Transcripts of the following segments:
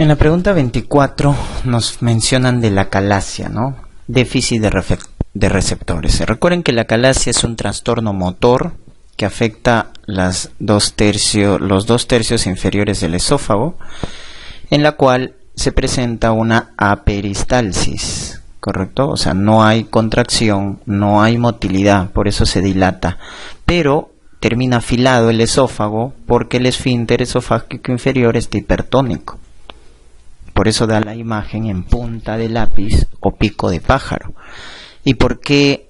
En la pregunta 24 nos mencionan de la acalasia, ¿no? Déficit de receptores. Recuerden que la acalasia es un trastorno motor que afecta los dos tercios inferiores del esófago, en la cual se presenta una aperistalsis, ¿correcto? O sea, no hay contracción, no hay motilidad, por eso se dilata, pero termina afilado el esófago porque el esfínter esofágico inferior está hipertónico. Por eso da la imagen en punta de lápiz o pico de pájaro. ¿Y por qué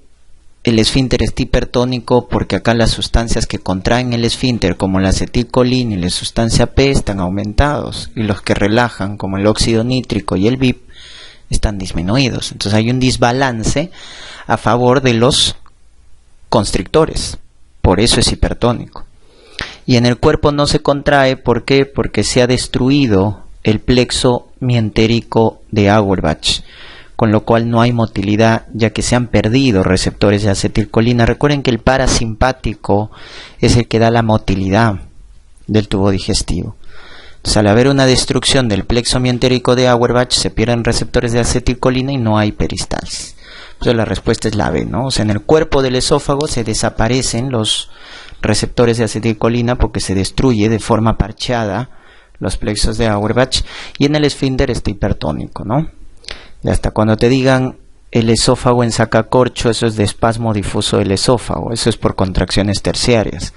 el esfínter está hipertónico? Porque acá las sustancias que contraen el esfínter, como la acetilcolina y la sustancia P, están aumentados, y los que relajan, como el óxido nítrico y el VIP, están disminuidos. Entonces hay un desbalance a favor de los constrictores. Por eso es hipertónico. Y en el cuerpo no se contrae, ¿por qué? Porque se ha destruido el plexo mientérico de Auerbach, con lo cual no hay motilidad, ya que se han perdido receptores de acetilcolina. Recuerden que el parasimpático es el que da la motilidad del tubo digestivo. Entonces, al haber una destrucción del plexo mientérico de Auerbach, se pierden receptores de acetilcolina y no hay peristalsis. Entonces la respuesta es la B, ¿no? O sea, en el cuerpo del esófago se desaparecen los receptores de acetilcolina porque se destruye de forma parcheada los plexos de Auerbach, y en el esfínter está hipertónico, ¿no? Y hasta cuando te digan el esófago en sacacorcho, eso es de espasmo difuso del esófago, eso es por contracciones terciarias.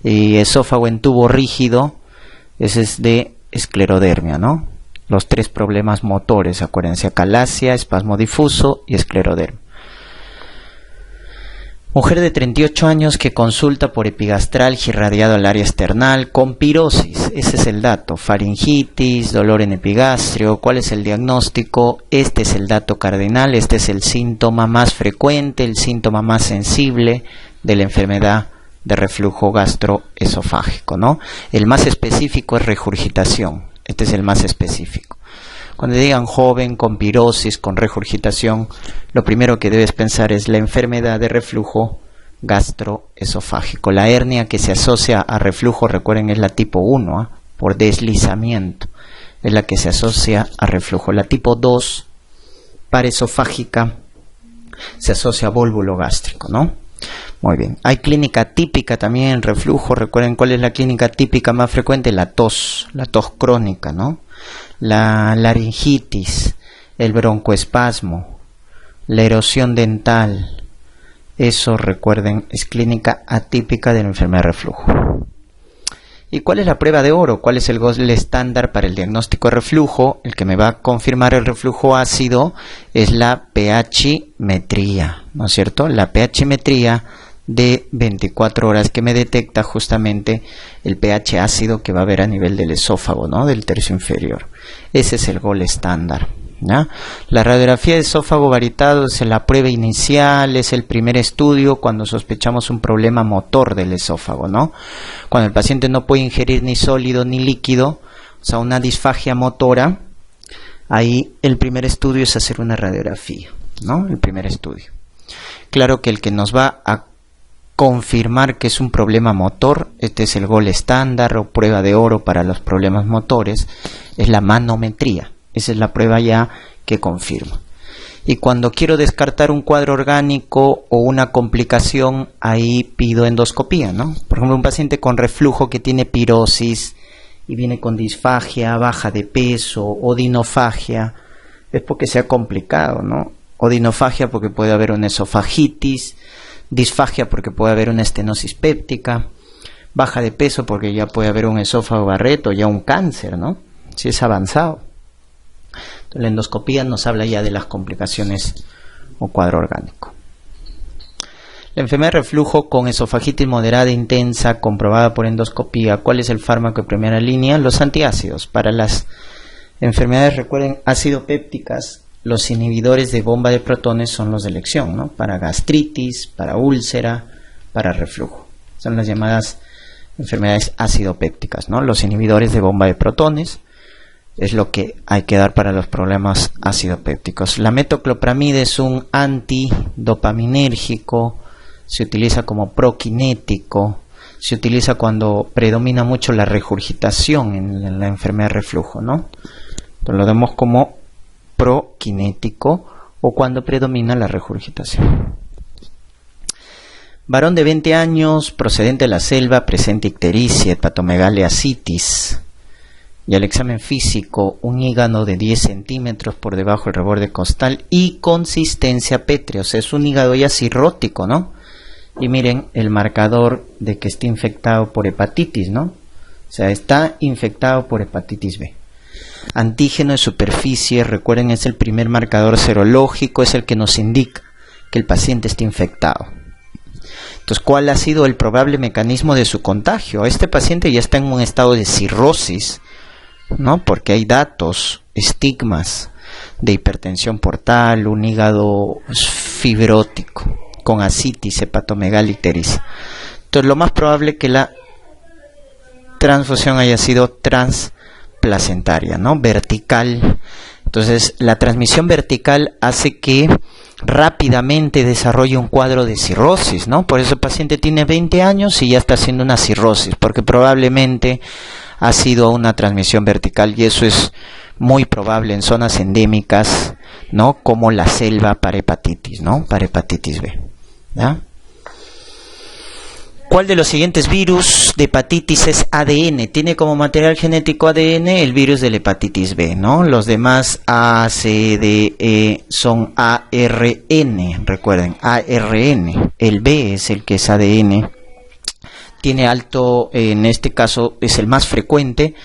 Y esófago en tubo rígido, ese es de esclerodermia, ¿no? Los tres problemas motores, acuérdense: acalasia, espasmo difuso y esclerodermia. Mujer de 38 años que consulta por epigastralgia irradiado al área external con pirosis. Ese es el dato. Faringitis, dolor en epigastrio. ¿Cuál es el diagnóstico? Este es el dato cardinal. Este es el síntoma más frecuente, el síntoma más sensible de la enfermedad de reflujo gastroesofágico, ¿no? El más específico es regurgitación. Este es el más específico. Cuando digan joven con pirosis, con regurgitación, lo primero que debes pensar es la enfermedad de reflujo gastroesofágico. La hernia que se asocia a reflujo, recuerden, es la tipo 1, por deslizamiento, es la que se asocia a reflujo. La tipo 2, paresofágica, se asocia a vólvulo gástrico, ¿no? Muy bien. Hay clínica típica también en reflujo. Recuerden cuál es la clínica típica más frecuente: la tos crónica, ¿no? La laringitis, el broncoespasmo, la erosión dental. Eso, recuerden, es clínica atípica de la enfermedad de reflujo. ¿Y cuál es la prueba de oro? ¿Cuál es el gold estándar para el diagnóstico de reflujo? El que me va a confirmar el reflujo ácido es la pH-metría, ¿no es cierto? La pH-metría de 24 horas que me detecta justamente el pH ácido que va a haber a nivel del esófago, ¿no? Del tercio inferior. Ese es el gold estándar, ¿ya? La radiografía de esófago varietado es la prueba inicial, es el primer estudio cuando sospechamos un problema motor del esófago, ¿no? Cuando el paciente no puede ingerir ni sólido ni líquido, o sea, una disfagia motora, ahí el primer estudio es hacer una radiografía, ¿no? El primer estudio. Claro que el que nos va a confirmar que es un problema motor, este es el gold estándar o prueba de oro para los problemas motores, es la manometría. Esa es la prueba ya que confirma. Y cuando quiero descartar un cuadro orgánico o una complicación, ahí pido endoscopía, ¿no? Por ejemplo, un paciente con reflujo que tiene pirosis y viene con disfagia, baja de peso, odinofagia, es porque se ha complicado, ¿no? Odinofagia porque puede haber una esofagitis, disfagia porque puede haber una estenosis péptica, baja de peso porque ya puede haber un esófago Barrett o ya un cáncer, ¿no? Si es avanzado. Entonces, la endoscopía nos habla ya de las complicaciones o cuadro orgánico. La enfermedad de reflujo con esofagitis moderada e intensa comprobada por endoscopía. ¿Cuál es el fármaco de primera línea? Los antiácidos. Para las enfermedades, recuerden, ácido pépticas, los inhibidores de bomba de protones son los de elección, ¿no? Para gastritis, para úlcera, para reflujo. Son las llamadas enfermedades acidopépticas, ¿no? Los inhibidores de bomba de protones es lo que hay que dar para los problemas acidopépticos. La metoclopramida es un antidopaminérgico, se utiliza como prokinético, se utiliza cuando predomina mucho la regurgitación en la enfermedad de reflujo, ¿no? Entonces lo damos como prokinético o cuando predomina la regurgitación. Varón de 20 años, procedente de la selva, presente ictericia, hepatomegalia citis. Y al examen físico, un hígado de 10 centímetros por debajo del reborde costal y consistencia pétrea. O sea, es un hígado ya cirrótico, ¿no? Y miren el marcador de que está infectado por hepatitis, ¿no? O sea, está infectado por hepatitis B. Antígeno de superficie, recuerden, es el primer marcador serológico, es el que nos indica que el paciente está infectado. Entonces, ¿cuál ha sido el probable mecanismo de su contagio? Este paciente ya está en un estado de cirrosis, ¿no? Porque hay datos, estigmas de hipertensión portal, un hígado fibrótico, con ascitis, hepatomegalia ictericia. Entonces, lo más probable es que la transfusión haya sido transplacentaria, ¿no? Vertical. Entonces, la transmisión vertical hace que rápidamente desarrolle un cuadro de cirrosis, ¿no? Por eso el paciente tiene 20 años y ya está haciendo una cirrosis, porque probablemente ha sido una transmisión vertical y eso es muy probable en zonas endémicas, ¿no? Como la selva para hepatitis, ¿no? Para hepatitis B, ¿ya? ¿Cuál de los siguientes virus de hepatitis es ADN? Tiene como material genético ADN el virus de la hepatitis B, ¿no? Los demás A, C, D, E son ARN, recuerden, ARN. El B es el que es ADN. Tiene alto, en este caso es el más frecuente,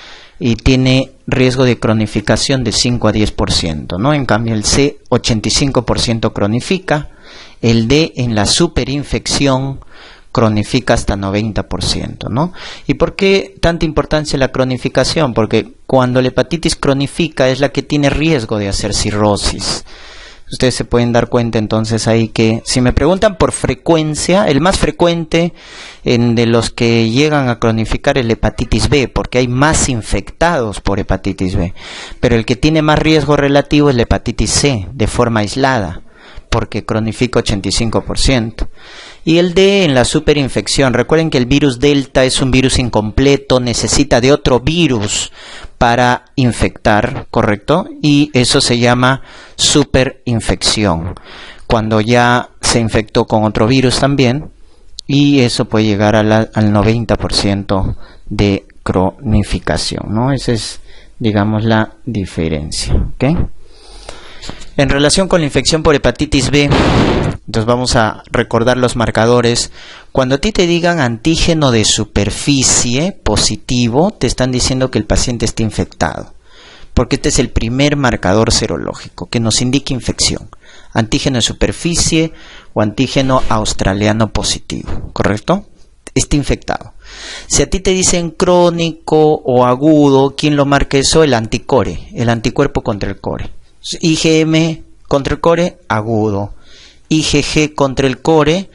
y tiene riesgo de cronificación de 5 a 10%, ¿no? En cambio el C, 85% cronifica. El D en la superinfección cronifica hasta 90%, ¿no? ¿Y por qué tanta importancia la cronificación? Porque cuando la hepatitis cronifica es la que tiene riesgo de hacer cirrosis. Ustedes se pueden dar cuenta entonces ahí que, si me preguntan por frecuencia, el más frecuente de los que llegan a cronificar es la hepatitis B, porque hay más infectados por hepatitis B. Pero el que tiene más riesgo relativo es la hepatitis C, de forma aislada, porque cronifica 85%. Y el D en la superinfección. Recuerden que el virus delta es un virus incompleto, necesita de otro virus para infectar, ¿correcto? Y eso se llama superinfección, cuando ya se infectó con otro virus también, y eso puede llegar al 90% de cronificación, ¿no? Esa es, digamos, la diferencia, ¿ok? En relación con la infección por hepatitis B, entonces vamos a recordar los marcadores. Cuando a ti te digan antígeno de superficie positivo, te están diciendo que el paciente está infectado, porque este es el primer marcador serológico que nos indica infección. Antígeno de superficie o antígeno australiano positivo, ¿correcto? Está infectado. Si a ti te dicen crónico o agudo, ¿quién lo marca eso? El anticore, el anticuerpo contra el core. IgM contra el core, agudo. IgG contra el core,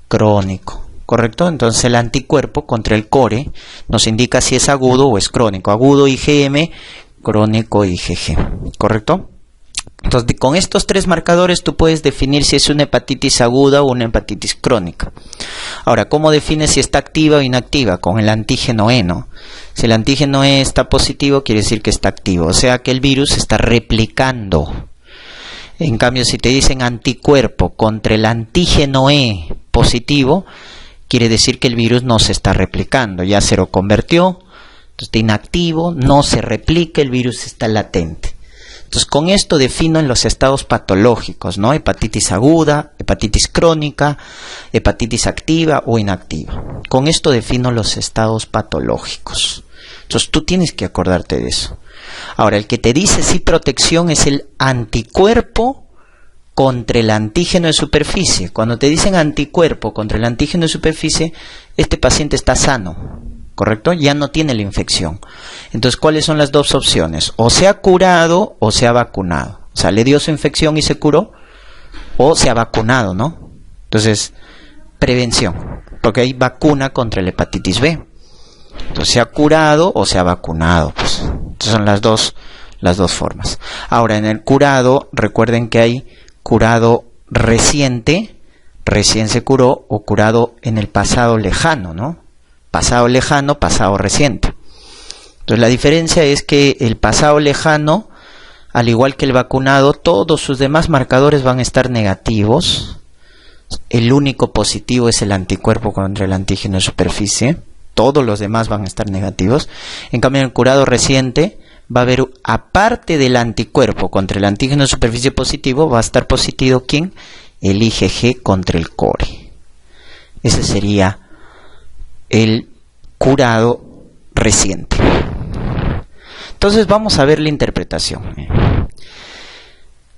crónico, ¿correcto? Entonces el anticuerpo contra el core nos indica si es agudo o es crónico. Agudo IgM, crónico IgG, ¿correcto? Entonces con estos tres marcadores tú puedes definir si es una hepatitis aguda o una hepatitis crónica. Ahora, ¿cómo defines si está activa o inactiva? Con el antígeno E, ¿no? Si el antígeno E está positivo, quiere decir que está activo, o sea que el virus se está replicando. En cambio, si te dicen anticuerpo contra el antígeno E positivo, quiere decir que el virus no se está replicando, ya se lo convirtió, entonces está inactivo, no se replica, el virus está latente. Entonces, con esto defino en los estados patológicos, ¿no? Hepatitis aguda, hepatitis crónica, hepatitis activa o inactiva. Con esto defino los estados patológicos. Entonces, tú tienes que acordarte de eso. Ahora, el que te dice si protección es el anticuerpo contra el antígeno de superficie. Cuando te dicen anticuerpo contra el antígeno de superficie, este paciente está sano, ¿correcto? Ya no tiene la infección. Entonces, ¿cuáles son las dos opciones? O se ha curado o se ha vacunado. O sea, le dio su infección y se curó, o se ha vacunado, ¿no? Entonces, prevención, porque hay vacuna contra la hepatitis B. Entonces, se ha curado o se ha vacunado. Pues. Entonces, son las dos formas. Ahora, en el curado, recuerden que hay curado reciente, recién se curó, o curado en el pasado lejano, ¿no? Pasado lejano, pasado reciente. Entonces la diferencia es que el pasado lejano, al igual que el vacunado, todos sus demás marcadores van a estar negativos. El único positivo es el anticuerpo contra el antígeno de superficie. Todos los demás van a estar negativos. En cambio, en el curado reciente va a haber, aparte del anticuerpo contra el antígeno de superficie positivo, va a estar positivo ¿quién? El IgG contra el core. Ese sería el curado reciente. Entonces vamos a ver la interpretación.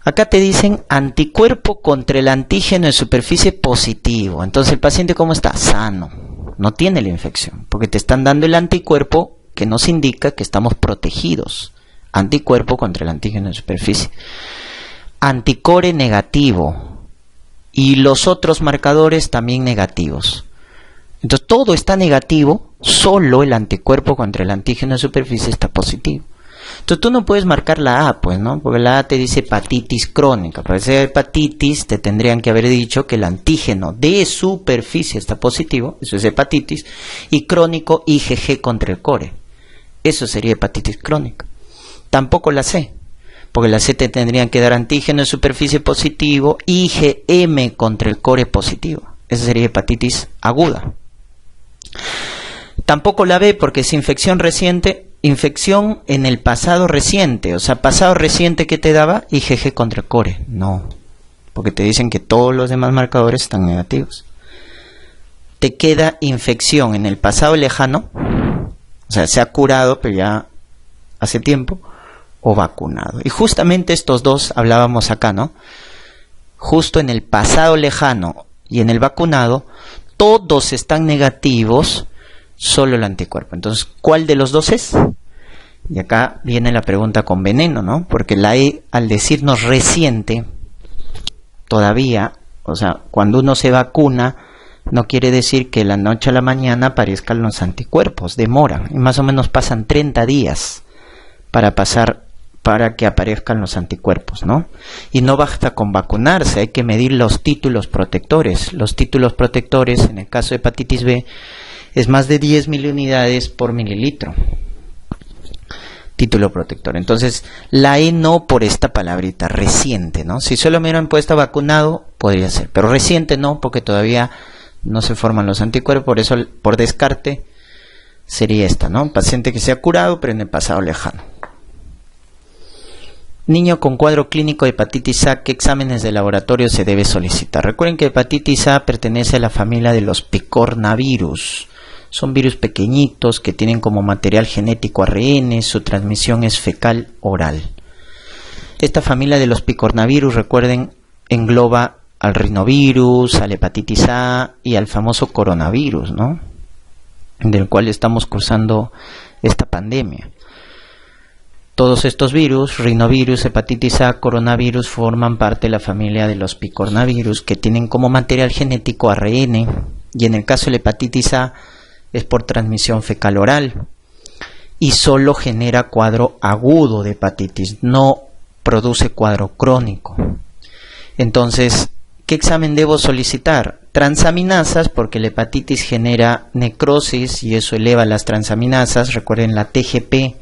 Acá te dicen anticuerpo contra el antígeno de superficie positivo. Entonces el paciente ¿cómo está? Sano. No tiene la infección, porque te están dando el anticuerpo que nos indica que estamos protegidos. Anticuerpo contra el antígeno de superficie. Anticore negativo. Y los otros marcadores también negativos. Entonces todo está negativo, solo el anticuerpo contra el antígeno de superficie está positivo. Entonces tú no puedes marcar la A, pues, ¿no? Porque la A te dice hepatitis crónica. Para ser hepatitis te tendrían que haber dicho que el antígeno de superficie está positivo, eso es hepatitis, y crónico IgG contra el core. Eso sería hepatitis crónica. Tampoco la C, porque la C te tendrían que dar antígeno de superficie positivo, IgM contra el core positivo. Esa sería hepatitis aguda. Tampoco la B, porque es infección reciente, infección en el pasado reciente. O sea, pasado reciente, ¿qué te daba? IgG contra el core. No, porque te dicen que todos los demás marcadores están negativos. Te queda infección en el pasado lejano, o sea, se ha curado, pero ya hace tiempo, o vacunado. Y justamente estos dos hablábamos acá, ¿no? Justo en el pasado lejano y en el vacunado, todos están negativos, solo el anticuerpo. Entonces, ¿cuál de los dos es? Y acá viene la pregunta con veneno, ¿no? Porque la E, al decirnos reciente, todavía, o sea, cuando uno se vacuna, no quiere decir que de la noche a la mañana aparezcan los anticuerpos, demoran, y más o menos pasan 30 días para que aparezcan los anticuerpos, ¿no? Y no basta con vacunarse, hay que medir los títulos protectores. Los títulos protectores, en el caso de hepatitis B, es más de 10.000 unidades por mililitro. Título protector. Entonces, la E no por esta palabrita, reciente, ¿no? Si solo me hubieran puesto vacunado, podría ser, pero reciente no, porque todavía no se forman los anticuerpos, por eso, por descarte, sería esta, ¿no? Paciente que se ha curado, pero en el pasado lejano. Niño con cuadro clínico de hepatitis A, ¿qué exámenes de laboratorio se debe solicitar? Recuerden que hepatitis A pertenece a la familia de los picornavirus. Son virus pequeñitos que tienen como material genético ARN, su transmisión es fecal oral. Esta familia de los picornavirus, recuerden, engloba al rinovirus, al hepatitis A y al famoso coronavirus, ¿no? Del cual estamos cursando esta pandemia. Todos estos virus, rinovirus, hepatitis A, coronavirus, forman parte de la familia de los picornavirus que tienen como material genético ARN, y en el caso de la hepatitis A es por transmisión fecal oral y solo genera cuadro agudo de hepatitis, no produce cuadro crónico. Entonces, ¿qué examen debo solicitar? Transaminasas, porque la hepatitis genera necrosis y eso eleva las transaminasas. Recuerden, la TGP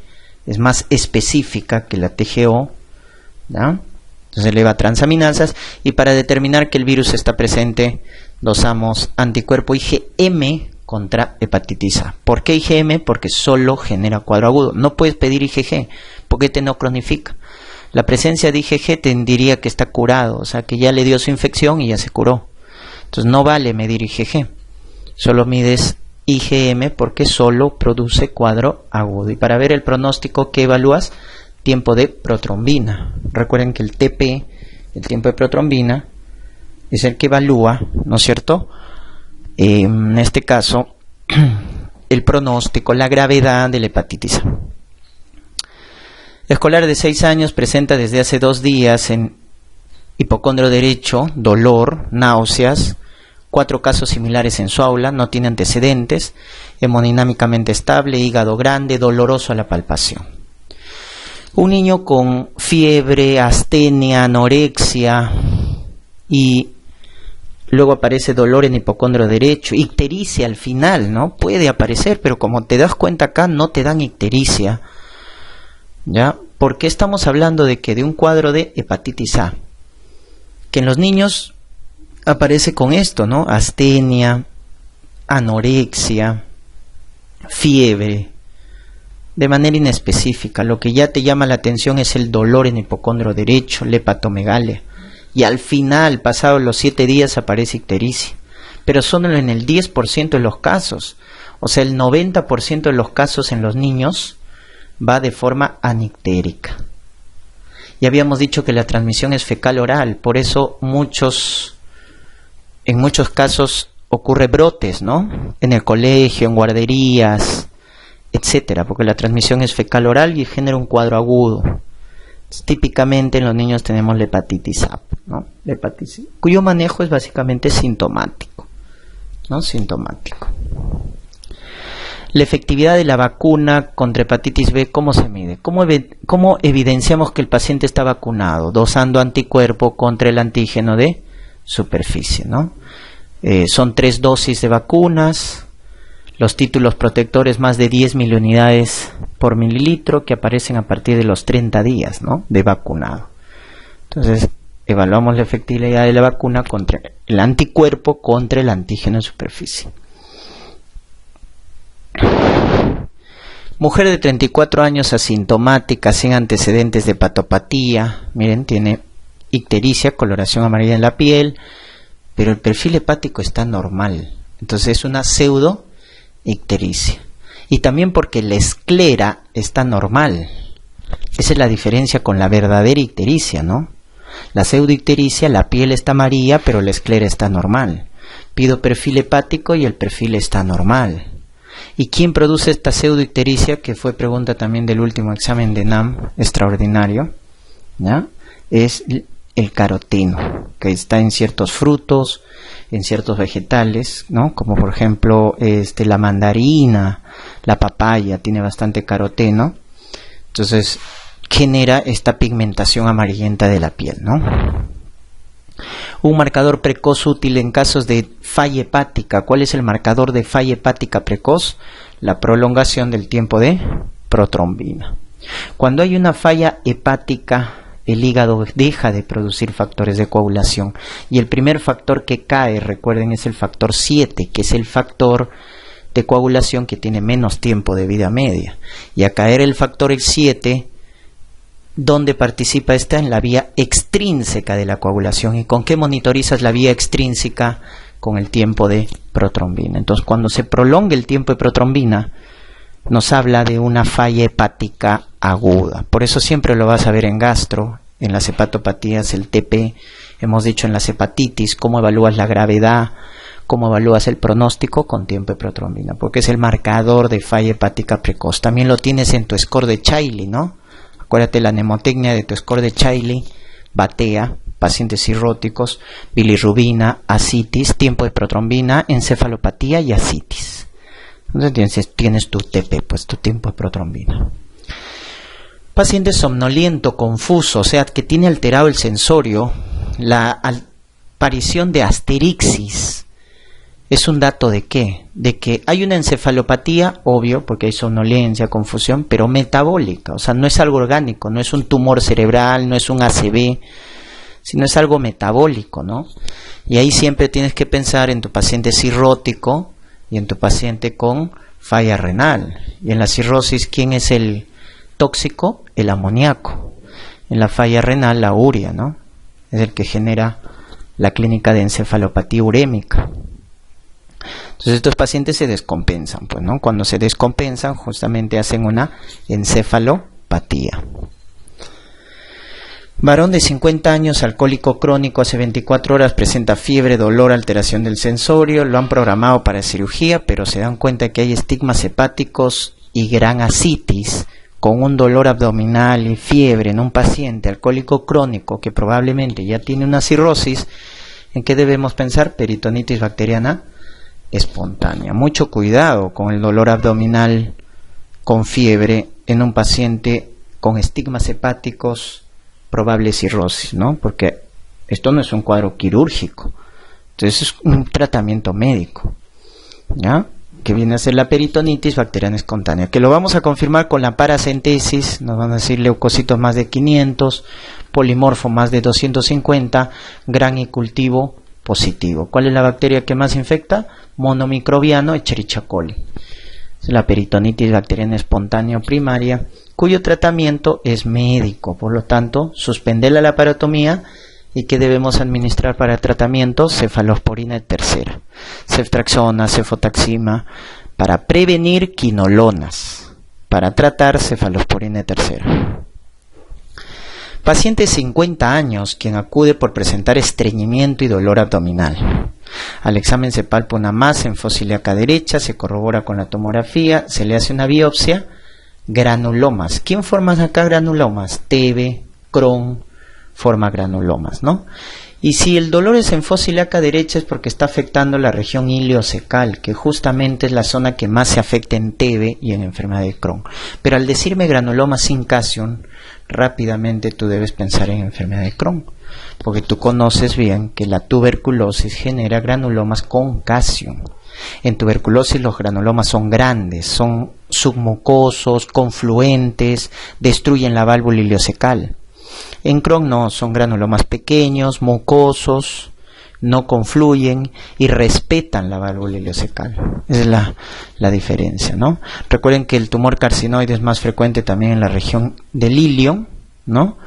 es más específica que la TGO, ¿ya? Entonces eleva transaminasas, y para determinar que el virus está presente dosamos anticuerpo IgM contra hepatitis A. ¿Por qué IgM? Porque solo genera cuadro agudo. No puedes pedir IgG porque te no cronifica. La presencia de IgG te diría que está curado, o sea que ya le dio su infección y ya se curó. Entonces no vale medir IgG, solo mides IgM porque solo produce cuadro agudo. Y para ver el pronóstico, ¿qué evalúas? Tiempo de protrombina. Recuerden que el TP, el tiempo de protrombina, es el que evalúa, ¿no es cierto? En este caso, el pronóstico, la gravedad de la hepatitis A. Escolar de 6 años presenta desde hace 2 días en hipocondrio derecho, dolor, náuseas, 4 casos similares en su aula, no tiene antecedentes, hemodinámicamente estable, hígado grande, doloroso a la palpación. Un niño con fiebre, astenia, anorexia y luego aparece dolor en hipocondrio derecho, ictericia al final, ¿no? Puede aparecer, pero como te das cuenta acá, no te dan ictericia, ¿ya? Porque estamos hablando de que de un cuadro de hepatitis A, que en los niños aparece con esto, ¿no? Astenia, anorexia, fiebre, de manera inespecífica. Lo que ya te llama la atención es el dolor en hipocondrio derecho, la hepatomegalia. Y al final, pasados los 7 días, aparece ictericia. Pero solo en el 10% de los casos. O sea, el 90% de los casos en los niños va de forma anictérica. Y habíamos dicho que la transmisión es fecal-oral. Por eso en muchos casos ocurre brotes, ¿no? En el colegio, en guarderías, etcétera. Porque la transmisión es fecal-oral y genera un cuadro agudo. Típicamente en los niños tenemos la hepatitis A, ¿no? La hepatitis, cuyo manejo es básicamente sintomático, ¿no? Sintomático. La efectividad de la vacuna contra hepatitis B, ¿cómo se mide? ¿Cómo evidenciamos que el paciente está vacunado? Dosando anticuerpo contra el antígeno de superficie, ¿no? Son 3 dosis de vacunas. Los títulos protectores más de 10 miliunidades por mililitro que aparecen a partir de los 30 días, ¿no? De vacunado. Entonces, evaluamos la efectividad de la vacuna contra el anticuerpo contra el antígeno en superficie. Mujer de 34 años asintomática, sin antecedentes de hepatopatía. Miren, tiene ictericia, coloración amarilla en la piel, pero el perfil hepático está normal. Entonces es una pseudo ictericia. Y también porque la esclera está normal. Esa es la diferencia con la verdadera ictericia, ¿no? La pseudoictericia, la piel está amarilla, pero la esclera está normal. Pido perfil hepático y el perfil está normal. ¿Y quién produce esta pseudoictericia? Que fue pregunta también del último examen de NAM, extraordinario, ¿ya? Es el caroteno, que está en ciertos frutos, en ciertos vegetales, ¿no? Como por ejemplo la mandarina, la papaya, tiene bastante caroteno. Entonces genera esta pigmentación amarillenta de la piel, ¿no? Un marcador precoz útil en casos de falla hepática. ¿Cuál es el marcador de falla hepática precoz? La prolongación del tiempo de protrombina. Cuando hay una falla hepática, el hígado deja de producir factores de coagulación. Y el primer factor que cae, recuerden, es el factor 7, que es el factor de coagulación que tiene menos tiempo de vida media. Y a caer el factor 7, ¿dónde participa? Está en la vía extrínseca de la coagulación. ¿Y con qué monitorizas la vía extrínseca? Con el tiempo de protrombina. Entonces, cuando se prolonga el tiempo de protrombina, nos habla de una falla hepática aguda. Por eso siempre lo vas a ver en gastro, en las hepatopatías, el TP. Hemos dicho en las hepatitis, cómo evalúas la gravedad, cómo evalúas el pronóstico con tiempo de protrombina, porque es el marcador de falla hepática precoz. También lo tienes en tu score de Chailly, ¿no? Acuérdate la mnemotecnia de tu score de Chailly: batea, pacientes cirróticos, bilirrubina, ascitis, tiempo de protrombina, encefalopatía y ascitis. Entonces tienes tu TP, pues tu tiempo de protrombina. Paciente somnoliento, confuso, o sea, que tiene alterado el sensorio, la aparición de asterixis. ¿Es un dato de qué? De que hay una encefalopatía, obvio, porque hay somnolencia, confusión, pero metabólica. O sea, no es algo orgánico, no es un tumor cerebral, no es un ACV, sino es algo metabólico, ¿no? Y ahí siempre tienes que pensar en tu paciente cirrótico y en tu paciente con falla renal. Y en la cirrosis, ¿quién es el tóxico? El amoníaco. En la falla renal, la urea, ¿no? Es el que genera la clínica de encefalopatía urémica. Entonces estos pacientes se descompensan, pues, ¿no? Cuando se descompensan, justamente hacen una encefalopatía. Varón de 50 años, alcohólico crónico, hace 24 horas presenta fiebre, dolor, alteración del sensorio. Lo han programado para cirugía, pero se dan cuenta que hay estigmas hepáticos y gran ascitis, con un dolor abdominal y fiebre en un paciente alcohólico crónico que probablemente ya tiene una cirrosis. ¿En qué debemos pensar? Peritonitis bacteriana espontánea. Mucho cuidado con el dolor abdominal con fiebre en un paciente con estigmas hepáticos, probable cirrosis, ¿no? Porque esto no es un cuadro quirúrgico. Entonces es un tratamiento médico, ¿ya? Que viene a ser la peritonitis bacteriana espontánea, que lo vamos a confirmar con la paracentesis. Nos van a decir leucocitos más de 500, polimorfo más de 250, gran y cultivo positivo. ¿Cuál es la bacteria que más infecta? Monomicrobiano, Escherichia coli. Es la peritonitis bacteriana espontánea primaria, cuyo tratamiento es médico. Por lo tanto, suspender la laparotomía. ¿Y qué debemos administrar para tratamiento? Cefalosporina de tercera, ceftraxona, cefotaxima, para prevenir quinolonas, para tratar cefalosporina de tercera. Paciente de 50 años, quien acude por presentar estreñimiento y dolor abdominal. Al examen se palpa una masa en fosa ilíaca derecha, se corrobora con la tomografía, se le hace una biopsia, granulomas. ¿Quién forma acá granulomas? TB, Crohn, forma granulomas, ¿no? Y si el dolor es en fosa ilíaca derecha es porque está afectando la región iliocecal, que justamente es la zona que más se afecta en TB y en enfermedad de Crohn. Pero al decirme granuloma sin Casion, rápidamente tú debes pensar en enfermedad de Crohn, porque tú conoces bien que la tuberculosis genera granulomas con Casion. En tuberculosis los granulomas son grandes, son submucosos, confluentes, destruyen la válvula iliocecal. En Crohn no, son granulomas pequeños, mucosos, no confluyen y respetan la válvula iliocecal. Esa es la diferencia, ¿no? Recuerden que el tumor carcinoide es más frecuente también en la región del ilio, ¿no?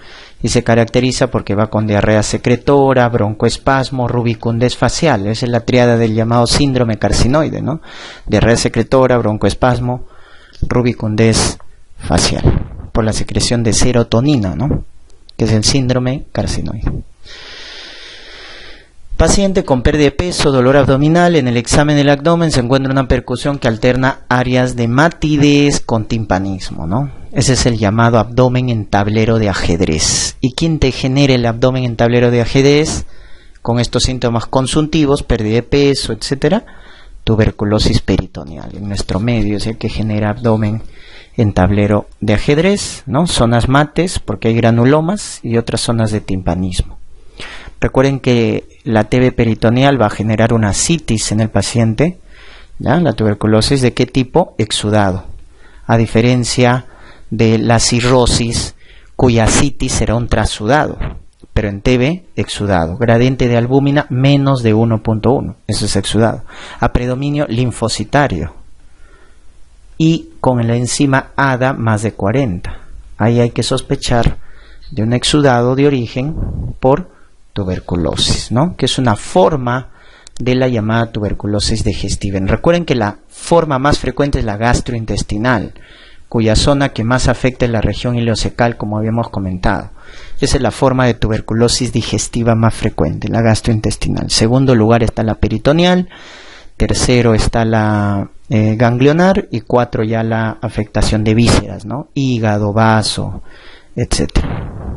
Y se caracteriza porque va con diarrea secretora, broncoespasmo, rubicundez facial. Esa es la tríada del llamado síndrome carcinoide, ¿no? Diarrea secretora, broncoespasmo, rubicundez facial, por la secreción de serotonina, ¿no? Que es el síndrome carcinoide. Paciente con pérdida de peso, dolor abdominal. En el examen del abdomen se encuentra una percusión que alterna áreas de matidez con timpanismo, ¿no? Ese es el llamado abdomen en tablero de ajedrez. ¿Y quién te genera el abdomen en tablero de ajedrez? Con estos síntomas consuntivos, pérdida de peso, etcétera, tuberculosis peritoneal. En nuestro medio es el que genera abdomen en tablero de ajedrez, ¿no? Zonas mates, porque hay granulomas, y otras zonas de timpanismo. Recuerden que la TB peritoneal va a generar una citis en el paciente, ¿ya? La tuberculosis, ¿de qué tipo? Exudado. A diferencia de la cirrosis, cuya citis será un trasudado, pero en TB, exudado. Gradiente de albúmina menos de 1.1, eso es exudado. A predominio linfocitario. Y con la enzima ADA más de 40. Ahí hay que sospechar de un exudado de origen por tuberculosis, ¿no? Que es una forma de la llamada tuberculosis digestiva. Recuerden que la forma más frecuente es la gastrointestinal, cuya zona que más afecta es la región iliocecal, como habíamos comentado. Esa es la forma de tuberculosis digestiva más frecuente, la gastrointestinal. Segundo lugar está la peritoneal, tercero está la ganglionar, y 4 ya la afectación de vísceras, ¿no? Hígado, vaso, etcétera.